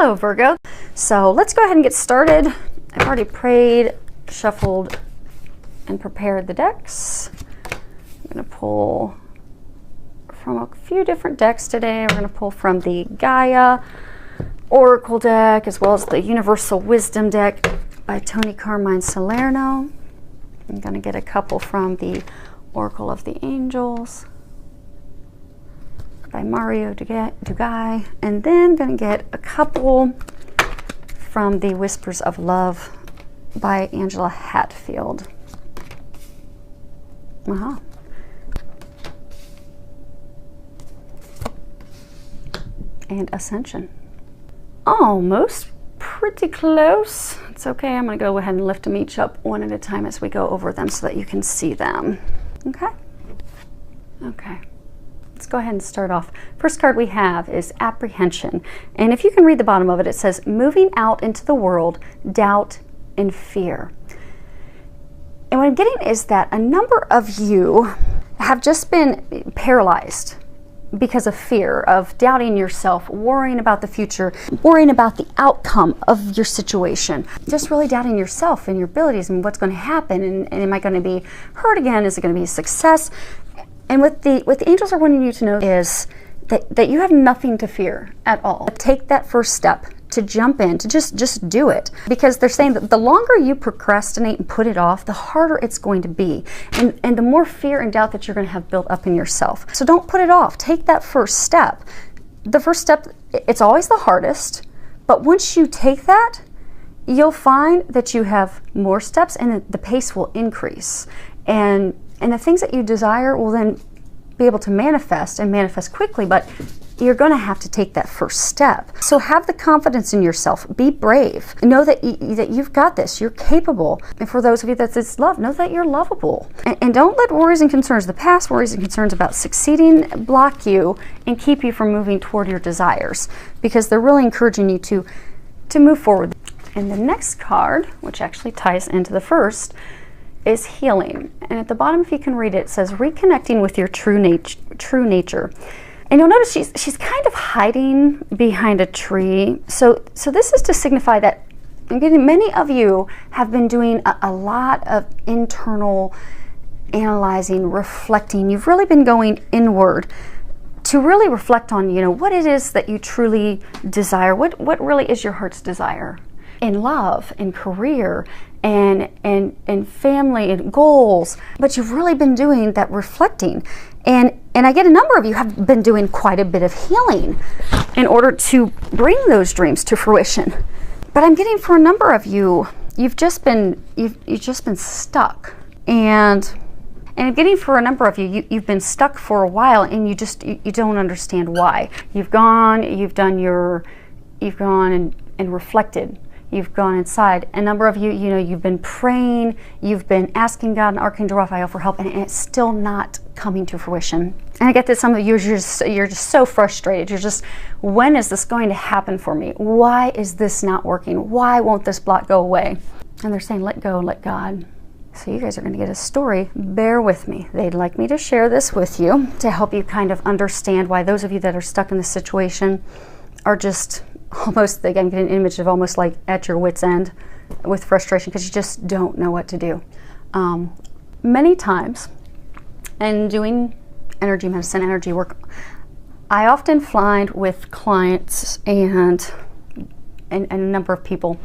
Hello, Virgo. So let's go ahead and get started. I've already prayed, shuffled, and prepared the decks. I'm going to pull from a few different decks today. We're going to pull from the Gaia Oracle deck as well as the Universal Wisdom deck by Tony Carmine Salerno. I'm going to get a couple from the Oracle of the Angels by Mario Dugai, and then going to get a couple from the Whispers of Love by Angela Hatfield. And Ascension. Almost pretty close. It's okay, I'm going to go ahead and lift them each up one at a time as we go over them so that you can see them. Okay? Okay. Let's go ahead and start off. First card we have is Apprehension. And if you can read the bottom of it, it says, moving out into the world, doubt and fear. And what I'm getting is that a number of you have just been paralyzed because of fear, of doubting yourself, worrying about the future, worrying about the outcome of your situation, just really doubting yourself and your abilities and what's going to happen, and am I going to be hurt again? Is it going to be a success? And what the angels are wanting you to know is that you have nothing to fear at all. Take that first step to jump in, to just do it. Because they're saying that the longer you procrastinate and put it off, the harder it's going to be. And the more fear and doubt that you're going to have built up in yourself. So don't put it off. Take that first step. The first step, it's always the hardest. But once you take that, you'll find that you have more steps and the pace will increase. And the things that you desire will then be able to manifest and manifest quickly, but you're going to have to take that first step. So have the confidence in yourself. Be brave. Know that you've got this. You're capable. And for those of you that it's love, know that you're lovable. And don't let worries and concerns, the past worries and concerns about succeeding, block you and keep you from moving toward your desires, because they're really encouraging you to move forward. And the next card, which actually ties into the first, is Healing. And at the bottom, if you can read it, it says reconnecting with your true nature. And you'll notice she's kind of hiding behind a tree. So this is to signify that many of you have been doing a lot of internal analyzing, reflecting. You've really been going inward to really reflect on, what it is that you truly desire. What really is your heart's desire in love, in career, and family and goals. But you've really been doing that reflecting. And I get a number of you have been doing quite a bit of healing in order to bring those dreams to fruition. But I'm getting for a number of you, you've just been stuck. And I'm getting for a number of you, you've been stuck for a while and you don't understand why. You've gone and reflected. You've gone inside. A number of you, you've been praying, you've been asking God and Archangel Raphael for help, and it's still not coming to fruition. And I get that some of you, you're just so frustrated. You're just, when is this going to happen for me? Why is this not working? Why won't this block go away? And they're saying, let go, let God. So you guys are going to get a story. Bear with me. They'd like me to share this with you to help you kind of understand why those of you that are stuck in this situation are just almost, again, get an image of almost like at your wit's end with frustration because you just don't know what to do. Many times, in doing energy medicine, energy work, I often find with clients and a number of people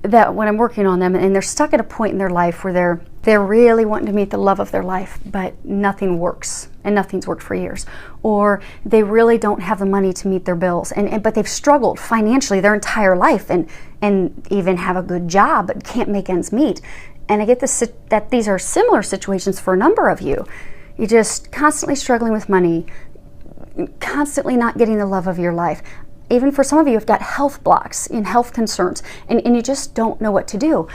that when I'm working on them and they're stuck at a point in their life where they're really wanting to meet the love of their life, but nothing works and nothing's worked for years, or they really don't have the money to meet their bills, but they've struggled financially their entire life and even have a good job but can't make ends meet. And I get that these are similar situations for a number of you. You're just constantly struggling with money, constantly not getting the love of your life. Even for some of you, you've got health blocks and health concerns, and you just don't know what to do.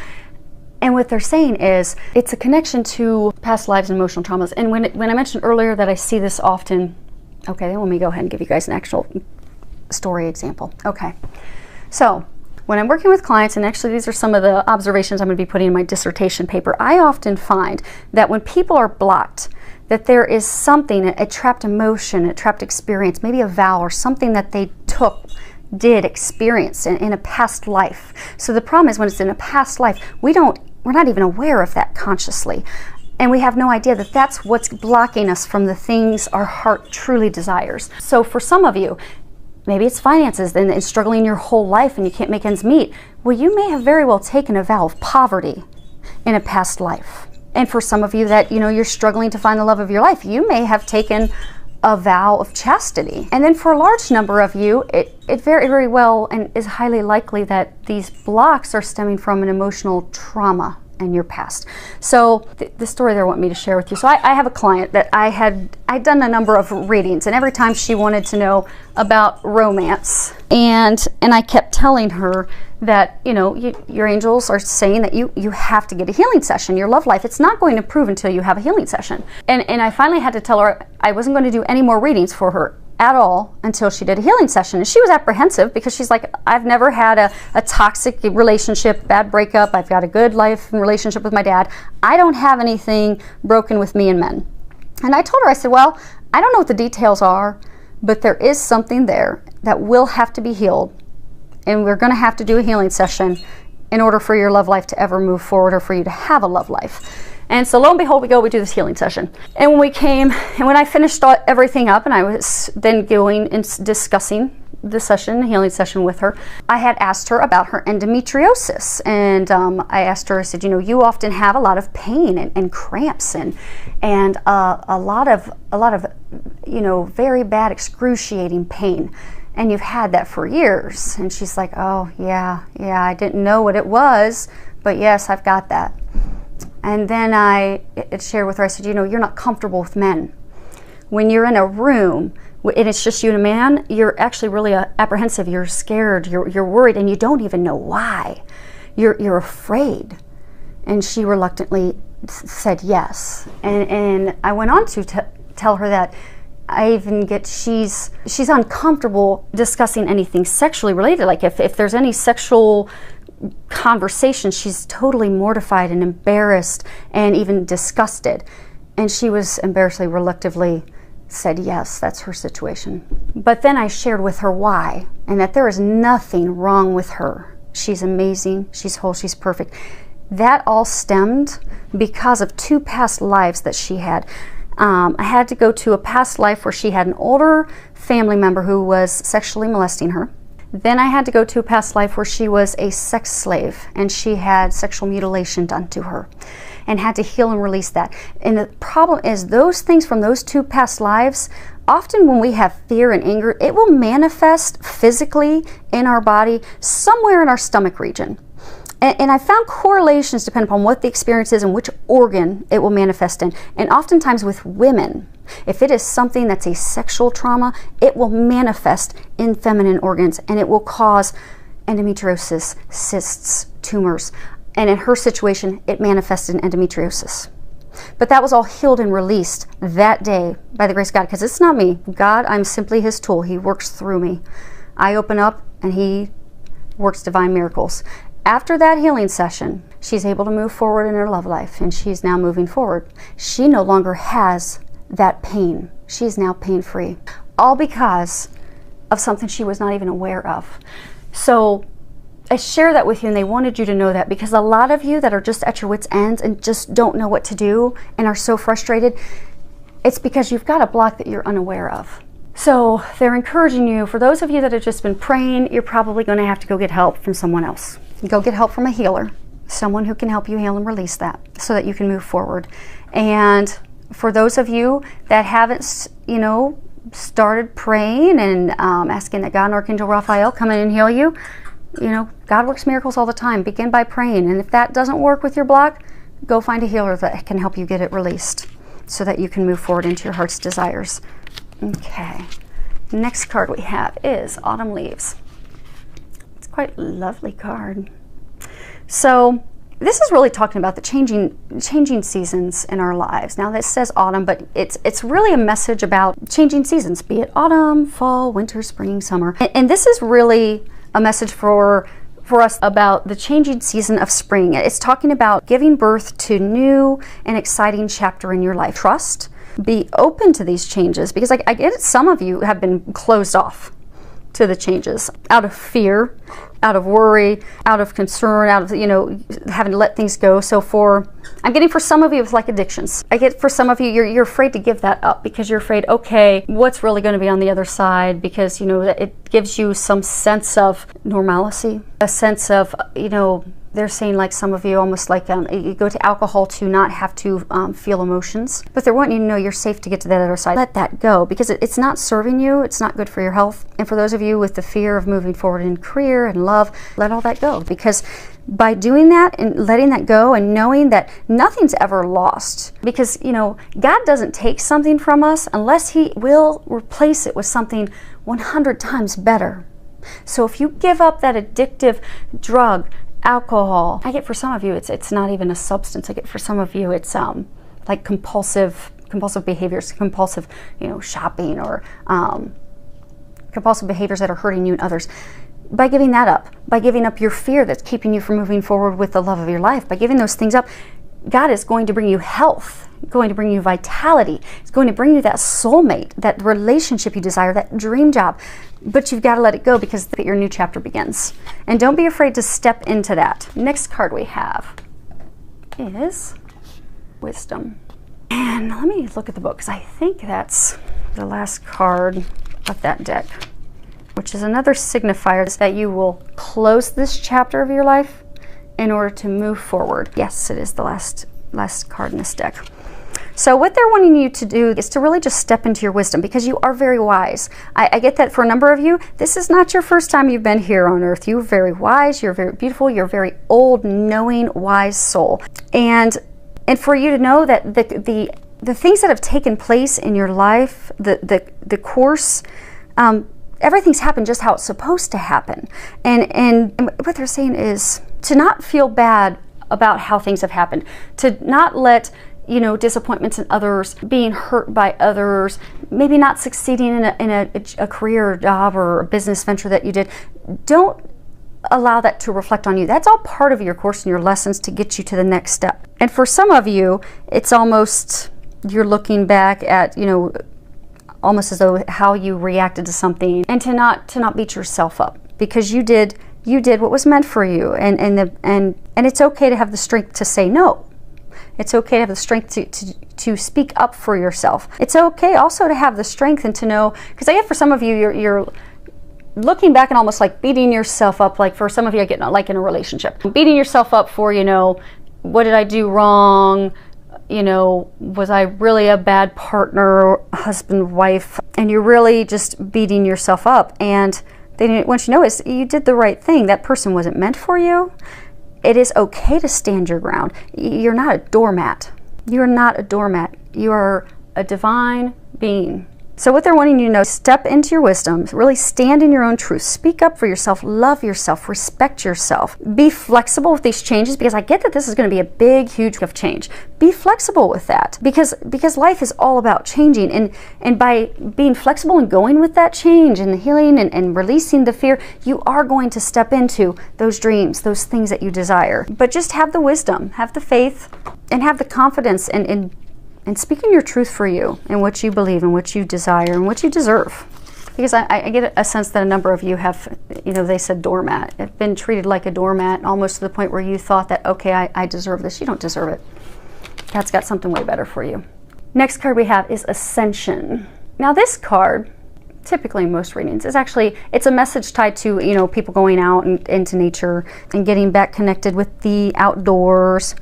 And what they're saying is, it's a connection to past lives and emotional traumas. And when I mentioned earlier that I see this often, okay, then let me go ahead and give you guys an actual story example. Okay, so when I'm working with clients, and actually these are some of the observations I'm going to be putting in my dissertation paper, I often find that when people are blocked, that there is something, a trapped emotion, a trapped experience, maybe a vow or something that they took did experience in a past life. So the problem is when it's in a past life, we're not even aware of that consciously. And we have no idea that that's what's blocking us from the things our heart truly desires. So for some of you, maybe it's finances and struggling your whole life and you can't make ends meet. Well, you may have very well taken a vow of poverty in a past life. And for some of you that, you're struggling to find the love of your life, you may have taken a vow of chastity. And then for a large number of you, it very, very well and is highly likely that these blocks are stemming from an emotional trauma in your past. So the story that I want me to share with you. So I have a client that I'd done a number of readings, and every time she wanted to know about romance, and I kept telling her that, your angels are saying that you have to get a healing session. Your love life, it's not going to improve until you have a healing session. And I finally had to tell her I wasn't going to do any more readings for her at all until she did a healing session. And she was apprehensive because she's like, I've never had a toxic relationship, bad breakup. I've got a good life and relationship with my dad. I don't have anything broken with me and men. And I told her, I said, well, I don't know what the details are, but there is something there that will have to be healed. And we're going to have to do a healing session in order for your love life to ever move forward or for you to have a love life. And so lo and behold, we do this healing session. And when we came, and when I finished everything up, and I was then going and discussing the healing session with her, I had asked her about her endometriosis. And I asked her, I said, you often have a lot of pain and cramps and a lot of very bad excruciating pain. And you've had that for years. And she's like, oh, yeah, I didn't know what it was, but yes, I've got that. And then I shared with her, I said, you're not comfortable with men. When you're in a room and it's just you and a man, you're actually really apprehensive. You're scared, you're worried, and you don't even know why. You're afraid. And she reluctantly said yes. And I went on to tell her that I even get she's uncomfortable discussing anything sexually related. Like if there's any sexual conversation, she's totally mortified and embarrassed and even disgusted. And she was embarrassedly, reluctantly said yes, that's her situation. But then I shared with her why, and that there is nothing wrong with her. She's amazing, she's whole, she's perfect. That all stemmed because of 2 past lives that she had. I had to go to a past life where she had an older family member who was sexually molesting her. Then I had to go to a past life where she was a sex slave and she had sexual mutilation done to her and had to heal and release that. And the problem is those things from those 2 past lives, often when we have fear and anger, it will manifest physically in our body somewhere in our stomach region. And I found correlations depending upon what the experience is and which organ it will manifest in. And oftentimes with women, if it is something that's a sexual trauma, it will manifest in feminine organs and it will cause endometriosis, cysts, tumors. And in her situation, it manifested in endometriosis. But that was all healed and released that day by the grace of God, because it's not me. God, I'm simply His tool. He works through me. I open up and He works divine miracles. After that healing session, she's able to move forward in her love life, and she's now moving forward. She no longer has that pain. She's now pain-free, all because of something she was not even aware of. So I share that with you, and they wanted you to know that, because a lot of you that are just at your wit's ends and just don't know what to do and are so frustrated, it's because you've got a block that you're unaware of. So they're encouraging you, for those of you that have just been praying, you're probably going to have to go get help from someone else. Go get help from a healer, someone who can help you heal and release that so that you can move forward. And for those of you that haven't, started praying and asking that God and Archangel Raphael come in and heal you, God works miracles all the time. Begin by praying. And if that doesn't work with your block, go find a healer that can help you get it released so that you can move forward into your heart's desires. Okay. Next card we have is Autumn Leaves. It's quite a lovely card. So this is really talking about the changing seasons in our lives. Now this says autumn, but it's really a message about changing seasons, be it autumn, fall, winter, spring, summer. And this is really a message for us about the changing season of spring. It's talking about giving birth to new and exciting chapter in your life. Trust, be open to these changes, because I get it, some of you have been closed off to the changes out of fear, out of worry, out of concern, out of, you know, having to let things go. So I'm getting for some of you, it's like addictions. I get for some of you, you're afraid to give that up because you're afraid, okay, what's really going to be on the other side? Because, you know, it gives you some sense of normalcy, a sense of, you know, they're saying like some of you almost like you go to alcohol to not have to feel emotions, but they're wanting you to know you're safe to get to that other side. Let that go because it's not serving you. It's not good for your health. And for those of you with the fear of moving forward in career and love, let all that go, because by doing that and letting that go and knowing that nothing's ever lost, because, you know, God doesn't take something from us unless he will replace it with something 100 times better. So if you give up that addictive drug, alcohol, I get for some of you it's not even a substance. I get for some of you it's like compulsive behaviors, compulsive, you know, shopping, or compulsive behaviors that are hurting you and others. By giving that up, by giving up your fear that's keeping you from moving forward with the love of your life, by giving those things up, God is going to bring you health, going to bring you vitality. It's going to bring you that soulmate, that relationship you desire, that dream job. But you've got to let it go because your new chapter begins. And don't be afraid to step into that. Next card we have is Wisdom. And let me look at the book because I think that's the last card of that deck, which is another signifier that you will close this chapter of your life in order to move forward. Yes, it is the last card in this deck. So what they're wanting you to do is to really just step into your wisdom, because you are very wise. I get that for a number of you, this is not your first time you've been here on earth. You're very wise, you're very beautiful, you're a very old, knowing, wise soul. And for you to know that the things that have taken place in your life, the course, everything's happened just how it's supposed to happen. And what they're saying is to not feel bad about how things have happened, to not let, you know, disappointments in others, being hurt by others, maybe not succeeding in a career or job or a business venture that you did. Don't allow that to reflect on you. That's all part of your course and your lessons to get you to the next step. And for some of you, it's almost you're looking back at, you know, almost as though how you reacted to something, and to not beat yourself up, because you did what was meant for you, and it's okay to have the strength to say no. It's okay to have the strength to speak up for yourself. It's okay also to have the strength and to know, because I get for some of you, you're looking back and almost like beating yourself up. Like for some of you, I get like in a relationship, beating yourself up for, you know, what did I do wrong? You know, was I really a bad partner, husband, wife? And you're really just beating yourself up. And they want you to know is you did the right thing. That person wasn't meant for you. It is okay to stand your ground. You're not a doormat. You're not a doormat. You are a divine being. So what they're wanting you to know, step into your wisdom, really stand in your own truth, speak up for yourself, love yourself, respect yourself. Be flexible with these changes, because I get that this is going to be a big, huge of change. Be flexible with that, because life is all about changing. And by being flexible and going with that change and the healing and releasing the fear, you are going to step into those dreams, those things that you desire. But just have the wisdom, have the faith, and have the confidence and speaking your truth for you and what you believe and what you desire and what you deserve. Because I get a sense that a number of you have, you know, they said doormat. Have been treated like a doormat, almost to the point where you thought that, okay, I deserve this. You don't deserve it. God's got something way better for you. Next card we have is Ascension. Now this card, typically in most readings, is actually, it's a message tied to, you know, people going out and into nature and getting back connected with the outdoors.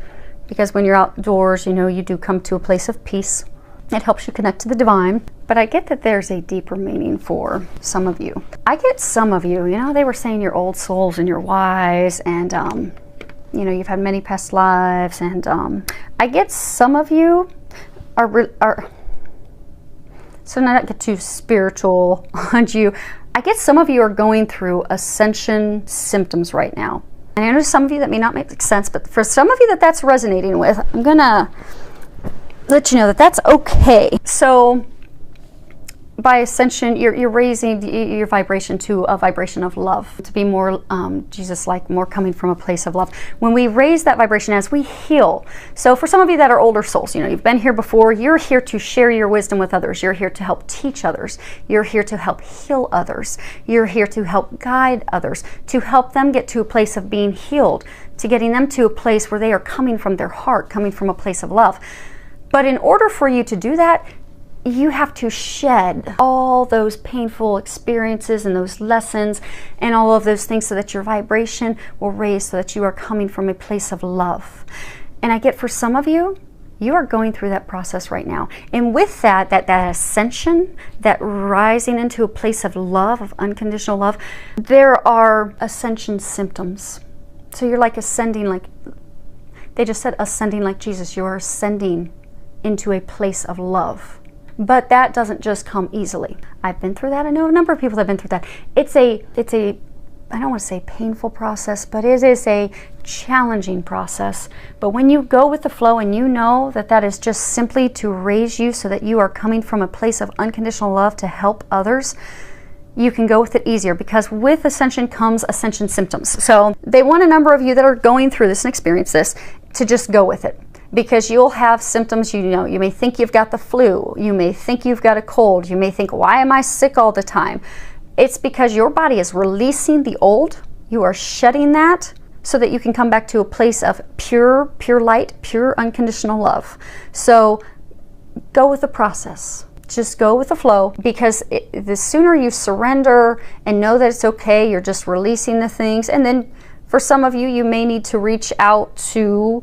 Because when you're outdoors, you know, you do come to a place of peace. It helps you connect to the divine. But I get that there's a deeper meaning for some of you. I get some of you, you know, they were saying you're old souls and you're wise, and, you know, you've had many past lives. And I get some of you are so not get too spiritual on you. I get some of you are going through ascension symptoms right now. And I know some of you that may not make sense, but for some of you that's resonating with, I'm gonna let you know that that's okay. So by ascension, you're raising your vibration to a vibration of love, to be more Jesus-like, more coming from a place of love. When we raise that vibration as we heal, so for some of you that are older souls, you know, you've been here before, you're here to share your wisdom with others. You're here to help teach others. You're here to help heal others. You're here to help guide others, to help them get to a place of being healed, to getting them to a place where they are coming from their heart, coming from a place of love. But in order for you to do that, you have to shed all those painful experiences and those lessons and all of those things so that your vibration will raise, so that you are coming from a place of love. And I get for some of you, you are going through that process right now. And with that ascension, that rising into a place of love, of unconditional love, there are ascension symptoms. So you're like ascending, like they just said, ascending like Jesus. You are ascending into a place of love. But that doesn't just come easily. I've been through that. I know a number of people that have been through that. It's a, I don't want to say painful process, but it is a challenging process. But when you go with the flow and you know that that is just simply to raise you so that you are coming from a place of unconditional love to help others, you can go with it easier, because with ascension comes ascension symptoms. So they want a number of you that are going through this and experience this to just go with it. Because you'll have symptoms, you know, you may think you've got the flu, you may think you've got a cold, you may think, why am I sick all the time? It's because your body is releasing the old, you are shedding that so that you can come back to a place of pure light, pure unconditional love. So go with the process. Just go with the flow, because the sooner you surrender and know that it's okay, you're just releasing the things. And then for some of you, you may need to reach out to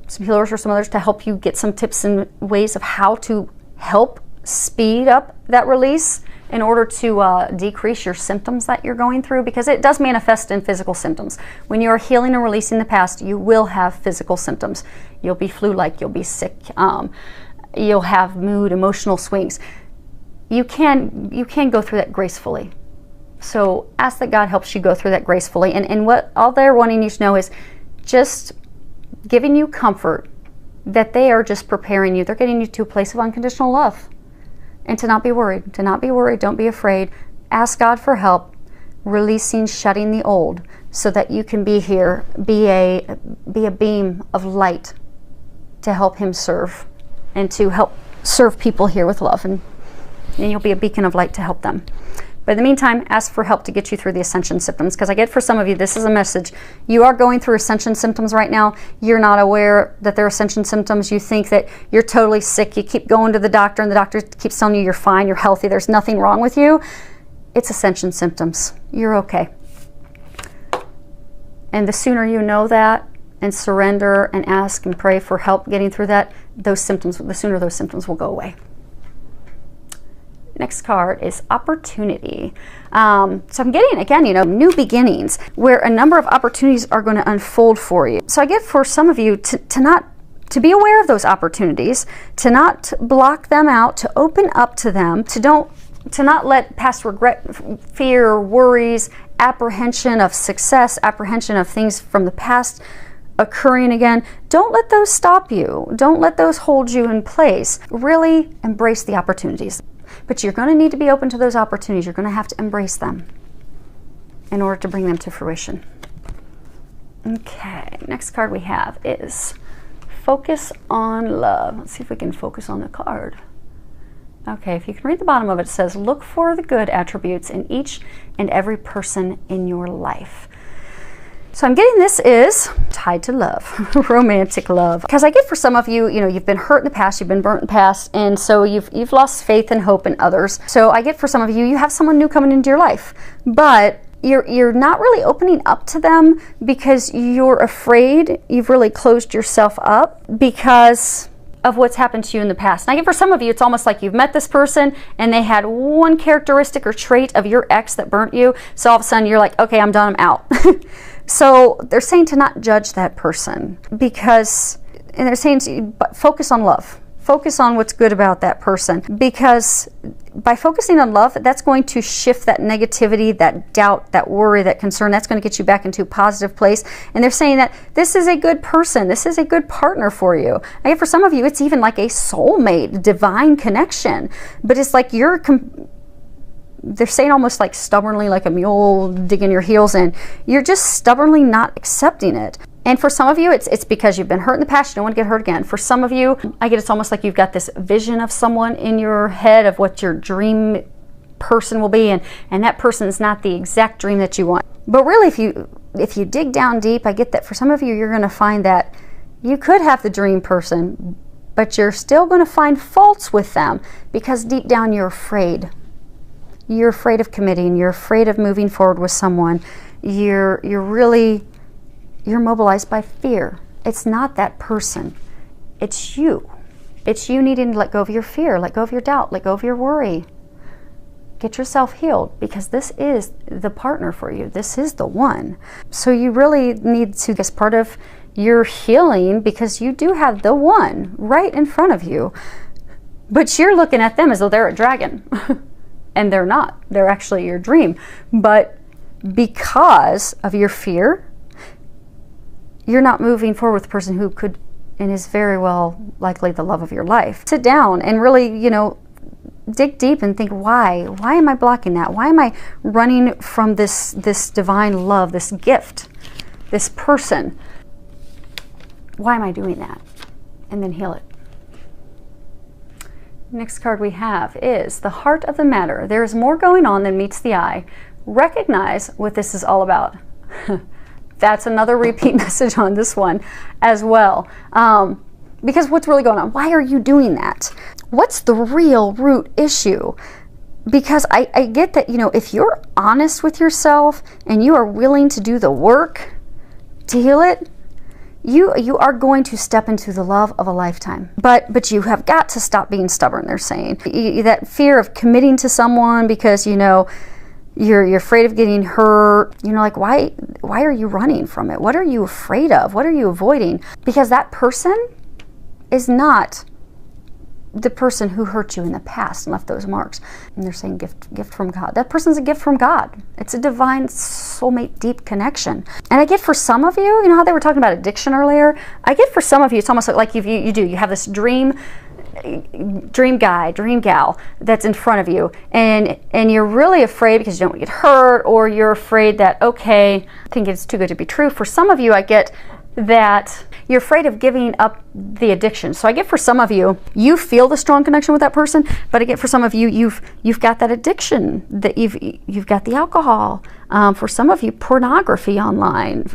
some healers or some others to help you get some tips and ways of how to help speed up that release in order to decrease your symptoms that you're going through, because it does manifest in physical symptoms. When you're healing and releasing the past, you will have physical symptoms. You'll be flu-like, you'll be sick, you'll have mood, emotional swings. You can go through that gracefully. So ask that God helps you go through that gracefully. And what all they're wanting you to know is just giving you comfort that they are just preparing you. They're getting you to a place of unconditional love. And to not be worried. To not be worried. Don't be afraid. Ask God for help, releasing, shutting the old, so that you can be here, be a beam of light to help Him serve, and to help serve people here with love. And you'll be a beacon of light to help them. But in the meantime, ask for help to get you through the ascension symptoms, because I get for some of you, this is a message. You are going through ascension symptoms right now. You're not aware that they're ascension symptoms. You think that you're totally sick. You keep going to the doctor, and the doctor keeps telling you you're fine, you're healthy, there's nothing wrong with you. It's ascension symptoms. You're okay. And the sooner you know that and surrender and ask and pray for help getting through that, those symptoms, the sooner those symptoms will go away. Next card is opportunity. So I'm getting, again, you know, new beginnings, where a number of opportunities are going to unfold for you. So I get for some of you to be aware of those opportunities, to not block them out, to open up to them, to not let past regret, fear, worries, apprehension of success, apprehension of things from the past occurring again. Don't let those stop you. Don't let those hold you in place. Really embrace the opportunities. But you're going to need to be open to those opportunities. You're going to have to embrace them in order to bring them to fruition. Okay, next card we have is focus on love. Let's see if we can focus on the card. Okay, if you can read the bottom of it, it says, look for the good attributes in each and every person in your life. So I'm getting this is tied to love, romantic love. Because I get for some of you, you know, you've been hurt in the past, you've been burnt in the past, and so you've lost faith and hope in others. So I get for some of you, you have someone new coming into your life, but you're not really opening up to them because you're afraid. You've really closed yourself up because of what's happened to you in the past. And I get for some of you, it's almost like you've met this person and they had one characteristic or trait of your ex that burnt you. So all of a sudden you're like, okay, I'm done, I'm out. So they're saying to not judge that person, because, and they're saying to focus on love. Focus on what's good about that person, because by focusing on love, that's going to shift that negativity, that doubt, that worry, that concern. That's going to get you back into a positive place. And they're saying that this is a good person. This is a good partner for you. I guess for some of you, it's even like a soulmate, divine connection. But it's like you're they're saying almost like stubbornly, like a mule digging your heels in. You're just stubbornly not accepting it. And for some of you, it's because you've been hurt in the past, you don't want to get hurt again. For some of you, I get it's almost like you've got this vision of someone in your head of what your dream person will be, and that person is not the exact dream that you want. But really, if you dig down deep, I get that for some of you, you're going to find that you could have the dream person, but you're still going to find faults with them because deep down you're afraid. You're afraid of committing. You're afraid of moving forward with someone. You're mobilized by fear. It's not that person. It's you. It's you needing to let go of your fear, let go of your doubt, let go of your worry. Get yourself healed, because this is the partner for you. This is the one. So you really need to, as part of your healing, because you do have the one right in front of you, but you're looking at them as though they're a dragon. And they're not. They're actually your dream. But because of your fear, you're not moving forward with the person who could and is very well likely the love of your life. Sit down and really, dig deep and think, why? Why am I blocking that? Why am I running from this divine love, this gift, this person? Why am I doing that? And then heal it. Next card we have is the heart of the matter. There is more going on than meets the eye. Recognize what this is all about. That's another repeat message on this one as well. Because what's really going on? Why are you doing that? What's the real root issue? Because I get that, if you're honest with yourself and you are willing to do the work to heal it, you are going to step into the love of a lifetime. But you have got to stop being stubborn, they're saying. That fear of committing to someone because, you're afraid of getting hurt. Like, why are you running from it? What are you afraid of? What are you avoiding? Because that person is not the person who hurt you in the past and left those marks. And they're saying gift from God. That person's a gift from God. It's a divine soulmate deep connection. And I get for some of you, how they were talking about addiction earlier? I get for some of you, it's almost like you have this dream guy, dream gal that's in front of you, and you're really afraid because you don't want to get hurt, or you're afraid that, okay, I think it's too good to be true. For some of you, I get that you're afraid of giving up the addiction. So I get for some of you, you feel the strong connection with that person, but I get for some of you, you've got that addiction, that you've got the alcohol. For some of you, pornography online,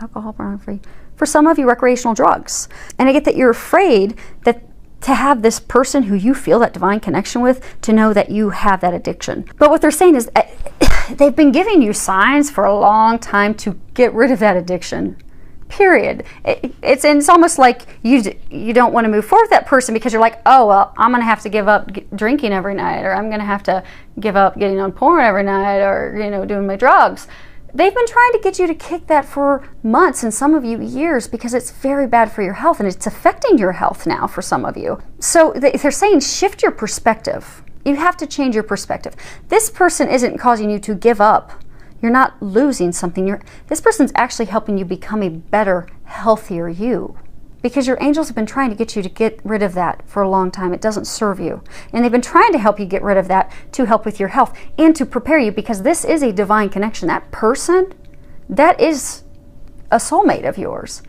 alcohol, pornography. For some of you, recreational drugs. And I get that you're afraid that to have this person who you feel that divine connection with, to know that you have that addiction. But what they're saying is they've been giving you signs for a long time to get rid of that addiction. Period. It's almost like you don't want to move forward with that person because you're like, oh, well, I'm going to have to give up drinking every night, or I'm going to have to give up getting on porn every night, or doing my drugs. They've been trying to get you to kick that for months, and some of you years, because it's very bad for your health, and it's affecting your health now for some of you. So they're saying shift your perspective. You have to change your perspective. This person isn't causing you to give up. You're not losing something. This person's actually helping you become a better, healthier you. Because your angels have been trying to get you to get rid of that for a long time. It doesn't serve you. And they've been trying to help you get rid of that to help with your health and to prepare you, because this is a divine connection. That person, that is a soulmate of yours.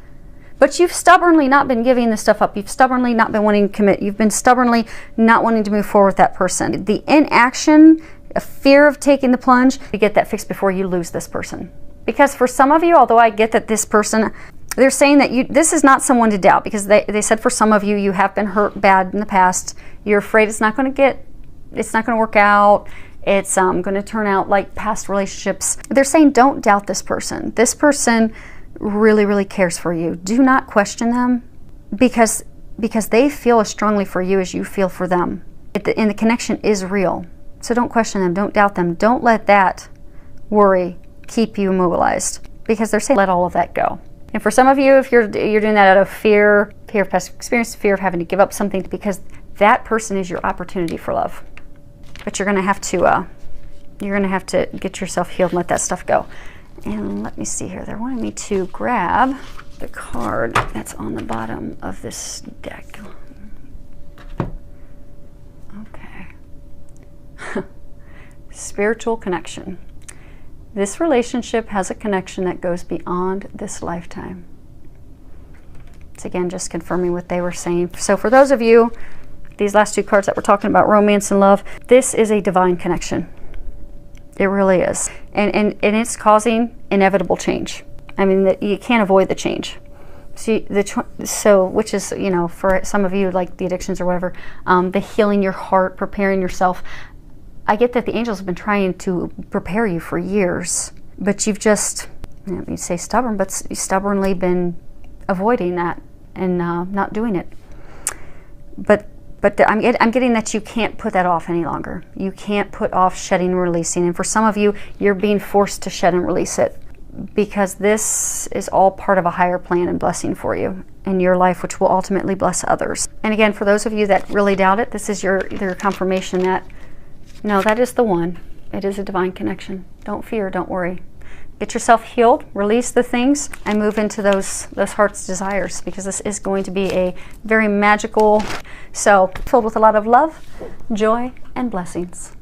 But you've stubbornly not been giving this stuff up. You've stubbornly not been wanting to commit. You've been stubbornly not wanting to move forward with that person. The inaction, a fear of taking the plunge, to get that fixed before you lose this person. Because for some of you, although I get that this person, they're saying that this is not someone to doubt, because they said for some of you, you have been hurt bad in the past. You're afraid it's not going to work out. It's going to turn out like past relationships. They're saying don't doubt this person. This person really, really cares for you. Do not question them, because they feel as strongly for you as you feel for them. And the connection is real. So don't question them. Don't doubt them. Don't let that worry keep you immobilized, because they're saying let all of that go. And for some of you, if you're doing that out of fear of past experience, fear of having to give up something, because that person is your opportunity for love. But you're going to have to get yourself healed and let that stuff go. And let me see here. They're wanting me to grab the card that's on the bottom of this deck. Okay. spiritual connection. This relationship has a connection that goes beyond this lifetime. It's again just confirming what they were saying. So for those of you, these last two cards that we're talking about, romance and love, this is a divine connection. It really is. And it's causing inevitable change. I mean, you can't avoid the change. So which is, you know, for some of you, like the addictions or whatever, the healing your heart, preparing yourself. I get that the angels have been trying to prepare you for years, but you've just, I don't mean to say stubborn, but stubbornly been avoiding that and not doing it. But I'm getting that you can't put that off any longer. You can't put off shedding and releasing. And for some of you, you're being forced to shed and release it, because this is all part of a higher plan and blessing for you in your life, which will ultimately bless others. And again, for those of you that really doubt it, this is your confirmation that, no, that is the one. It is a divine connection. Don't fear, don't worry. Get yourself healed, release the things, and move into those heart's desires, because this is going to be a very magical, so filled with a lot of love, joy, and blessings.